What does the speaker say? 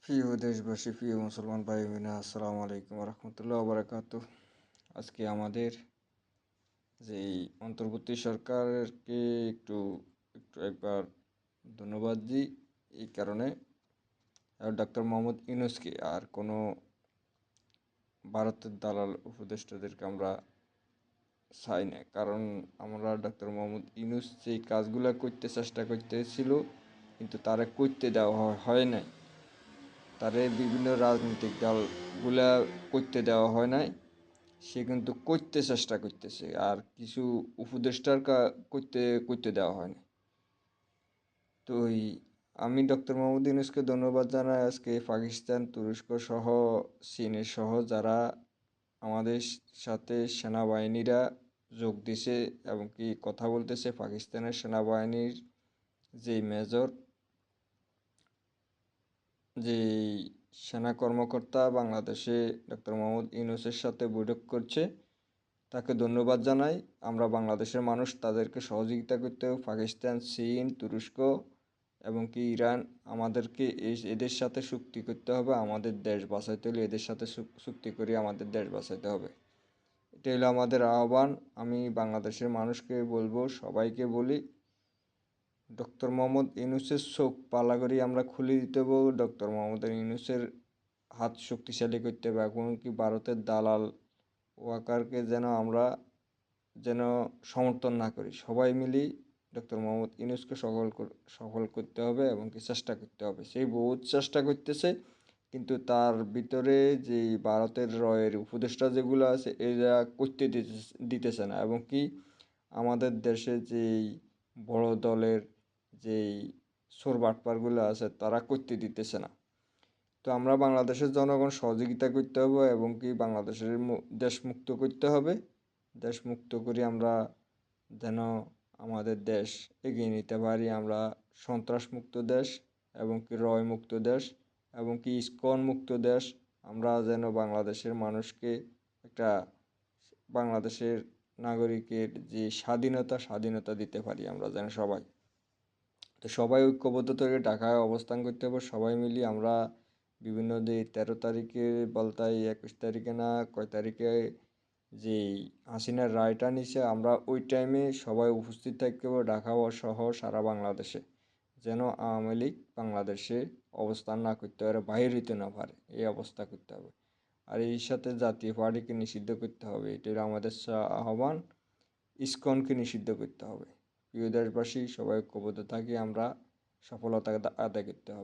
প্রিয় দেশবাসী, প্রিয় মুসলমান ভাই বোনেরা, আসসালামু আলাইকুম রহমতুল্লাহ বারাকাতু। আজকে আমাদের যেই অন্তর্বর্তী সরকারকে একটু একটু একবার ধন্যবাদ দিই। এই কারণে ডক্টর মোহাম্মদ ইউনূসকে আর কোনো ভারতের দালাল উপদেষ্টাদেরকে আমরা চাই না। কারণ আমরা ডক্টর মোহাম্মদ ইউনূস যেই কাজগুলো করতে চেষ্টা করতেছিল, কিন্তু তারা করতে দেওয়া হয় নাই। তারে বিভিন্ন রাজনৈতিক দলগুলা করতে দেওয়া হয় নাই। সে কিন্তু করতে চেষ্টা করতেছে, আর কিছু উপদেষ্টার করতে দেওয়া হয় না। তো আমি ডক্টর মোহাম্মদ ইউনূসকে ধন্যবাদ জানাই। আজকে পাকিস্তান, তুরস্ক সহ চীনের সহ যারা আমাদের সাথে সেনাবাহিনীরা যোগ দিছে এবং কি কথা বলতেছে, পাকিস্তানের সেনাবাহিনীর যেই মেজর, যেই সেনা কর্মকর্তা বাংলাদেশে ডক্টর মোহাম্মদ ইউনূসের সাথে বৈঠক করছে, তাকে ধন্যবাদ জানাই। আমরা বাংলাদেশের মানুষ তাদেরকে সহযোগিতা করতে হবে। পাকিস্তান, চীন, তুরস্ক এবং কি ইরান আমাদেরকে এদের সাথে চুক্তি করতে হবে। আমাদের দেশ বাঁচাইতে হলে এদের সাথে চুক্তি করে আমাদের দেশ বাঁচাইতে হবে। এটা হলো আমাদের আহ্বান। আমি বাংলাদেশের মানুষকে বলবো, সবাইকে বলি, ডক্টর মোহাম্মদ ইউনূসের চোখ পালা করি আমরা খুলে দিতে হবে। ডক্টর মোহাম্মদ ইউনূসের হাত শক্তিশালী করতে হবে। এমনকি ভারতের দালাল ওয়াকারকে আমরা যেন সমর্থন না করি। সবাই মিলি ডক্টর মোহাম্মদ ইউনূসকে সফল করতে হবে এবং কি চেষ্টা করতে হবে। সেই বহুত চেষ্টা করতেছে, কিন্তু তার ভিতরে যেই ভারতের রয়ের উপদেষ্টা যেগুলো আছে এরা করতে দিতেছে না। এবং কি আমাদের দেশে যেই বড় দলের যেই চোর বাটপারগুলো আছে তারা করতে দিতেছে না। তো আমরা বাংলাদেশের জনগণ সহযোগিতা করতে হবে এবং কি বাংলাদেশের দেশ মুক্ত করতে হবে। দেশ মুক্ত করে আমরা যেন আমাদের দেশ এগিয়ে নিতে পারি। আমরা সন্ত্রাস মুক্ত দেশ এবং কি রয় মুক্ত দেশ এবং কি ইস্কন মুক্ত দেশ। আমরা যেন বাংলাদেশের মানুষকে একটা বাংলাদেশের নাগরিকের যে স্বাধীনতা দিতে পারি আমরা যেন সবাই। তো সবাই ঐক্যবদ্ধ থেকে ঢাকায় অবস্থান করতে হবে। সবাই মিলিয়ে আমরা বিভিন্ন 13 তারিখে বলতাই 21 তারিখে না কয় তারিখে যেই হাসিনার রায়টা নিছে, আমরা ওই টাইমে সবাই উপস্থিত থাকতে হবে ঢাকা সহ সারা বাংলাদেশে, যেন আওয়ামী লীগ বাংলাদেশে অবস্থান না করতে পারে, বাইরে হইতে না পারে, এই অবস্থা করতে হবে। আর এই সাথে জাতীয় পার্টিকে নিষিদ্ধ করতে হবে। এটাই আমাদের আহ্বান। ইসকনকে নিষিদ্ধ করতে হবে। প্রিয় দেশবাসী, সবাই ঐক্যবদ্ধ থাকি, আমরা সফলতা আদায় করতে হবে।